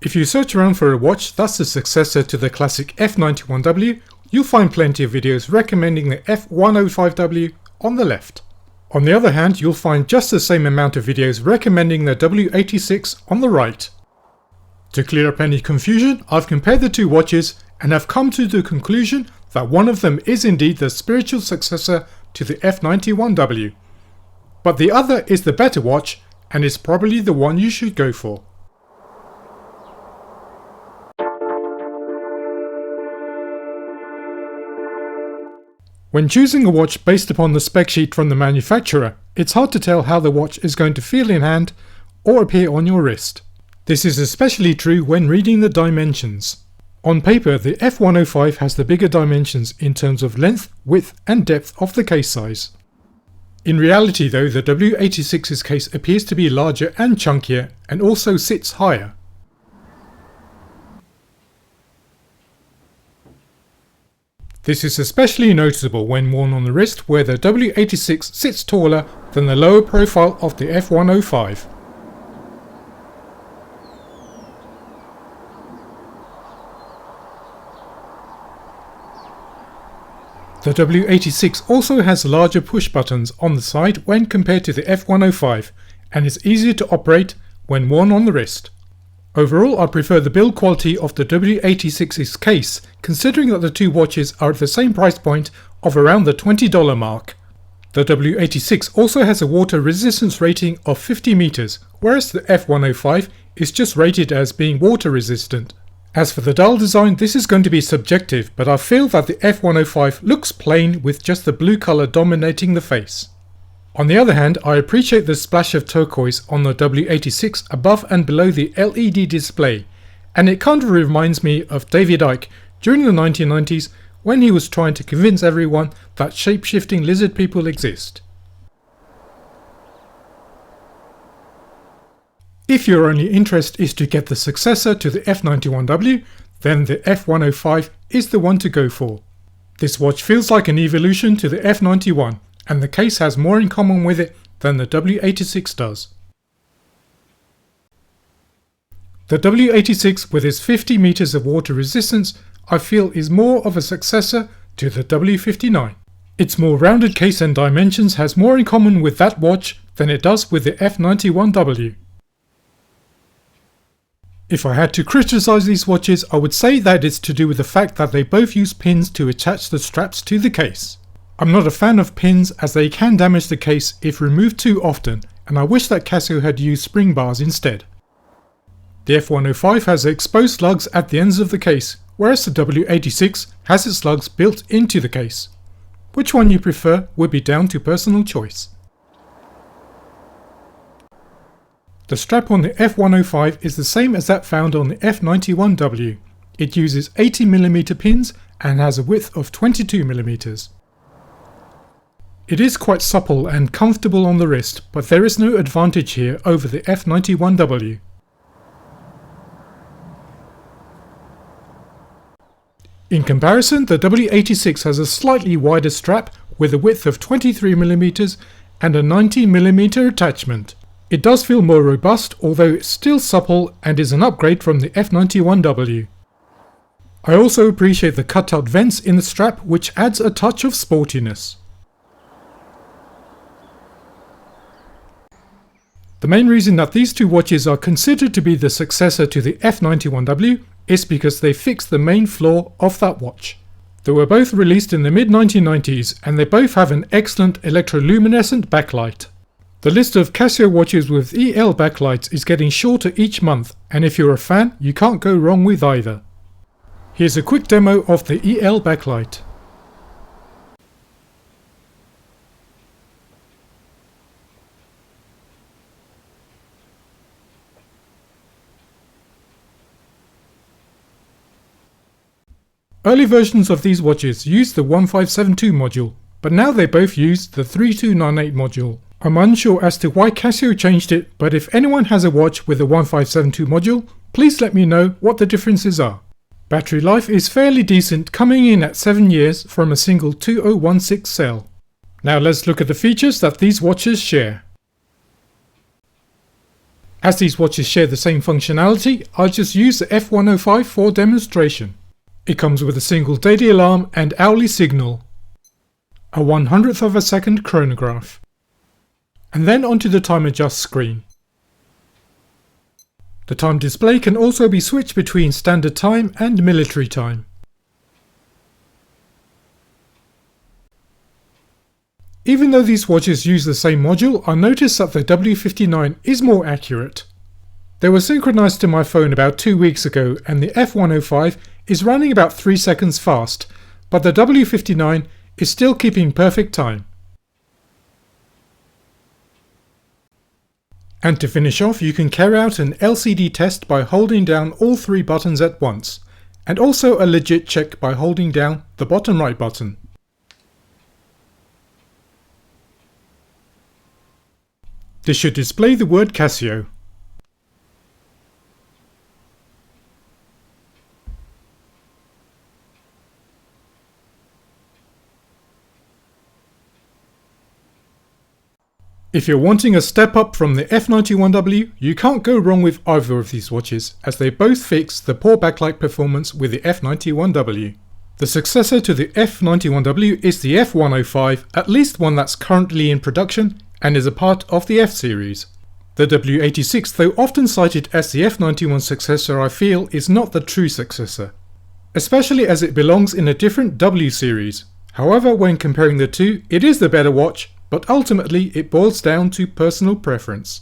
If you search around for a watch that's the successor to the classic F-91W, you'll find plenty of videos recommending the F105W on the left. On the other hand, you'll find just the same amount of videos recommending the W86 on the right. To clear up any confusion, I've compared the two watches and have come to the conclusion that one of them is indeed the spiritual successor to the F-91W. But the other is the better watch and is probably the one you should go for. When choosing a watch based upon the spec sheet from the manufacturer, it's hard to tell how the watch is going to feel in hand or appear on your wrist. This is especially true when reading the dimensions. On paper, the F105 has the bigger dimensions in terms of length, width and depth of the case size. In reality though, the W86's case appears to be larger and chunkier and also sits higher. This is especially noticeable when worn on the wrist, where the W86 sits taller than the lower profile of the F105. The W86 also has larger push buttons on the side when compared to the F105 and is easier to operate when worn on the wrist. Overall, I prefer the build quality of the W86's case, considering that the two watches are at the same price point of around the $20 mark. The W86 also has a water resistance rating of 50 meters, whereas the F105 is just rated as being water resistant. As for the dial design, this is going to be subjective, but I feel that the F105 looks plain with just the blue colour dominating the face. On the other hand, I appreciate the splash of turquoise on the W86 above and below the LED display, and it kind of reminds me of David Icke during the 1990s when he was trying to convince everyone that shape-shifting lizard people exist. If your only interest is to get the successor to the F-91W, then the F105 is the one to go for. This watch feels like an evolution to the F91, and the case has more in common with it than the W86 does. The W86 with its 50 meters of water resistance I feel is more of a successor to the W59. Its more rounded case and dimensions has more in common with that watch than it does with the F91W. If I had to criticize these watches, I would say that it's to do with the fact that they both use pins to attach the straps to the case. I'm not a fan of pins as they can damage the case if removed too often, and I wish that Casio had used spring bars instead. The F105 has exposed lugs at the ends of the case, whereas the W86 has its lugs built into the case. Which one you prefer would be down to personal choice. The strap on the F105 is the same as that found on the F91W. It uses 80mm pins and has a width of 22mm. It is quite supple and comfortable on the wrist, but there is no advantage here over the F91W. In comparison, the W86 has a slightly wider strap with a width of 23mm and a 90mm attachment. It does feel more robust, although it's still supple and is an upgrade from the F91W. I also appreciate the cut-out vents in the strap, which adds a touch of sportiness. The main reason that these two watches are considered to be the successor to the F91W is because they fixed the main flaw of that watch. They were both released in the mid-1990s and they both have an excellent electroluminescent backlight. The list of Casio watches with EL backlights is getting shorter each month, and if you're a fan, you can't go wrong with either. Here's a quick demo of the EL backlight. Early versions of these watches used the 1572 module, but now they both use the 3298 module. I'm unsure as to why Casio changed it, but if anyone has a watch with the 1572 module, please let me know what the differences are. Battery life is fairly decent, coming in at 7 years from a single 2016 cell. Now let's look at the features that these watches share. As these watches share the same functionality, I'll just use the F105 for demonstration. It comes with a single daily alarm and hourly signal, a 100th of a second chronograph, and then onto the time adjust screen. The time display can also be switched between standard time and military time. Even though these watches use the same module, I noticed that the W59 is more accurate. They were synchronized to my phone about 2 weeks ago, and the F105 is running about 3 seconds fast, but the W59 is still keeping perfect time. And to finish off, you can carry out an LCD test by holding down all 3 buttons at once, and also a legit check by holding down the bottom right button. This should display the word Casio. If you're wanting a step up from the F-91W, you can't go wrong with either of these watches, as they both fix the poor backlight performance with the F-91W. The successor to the F-91W is the F105, at least one that's currently in production and is a part of the F series. The W86, though often cited as the F91 successor, I feel is not the true successor, especially as it belongs in a different W series. However, when comparing the two, it is the better watch, but ultimately it boils down to personal preference.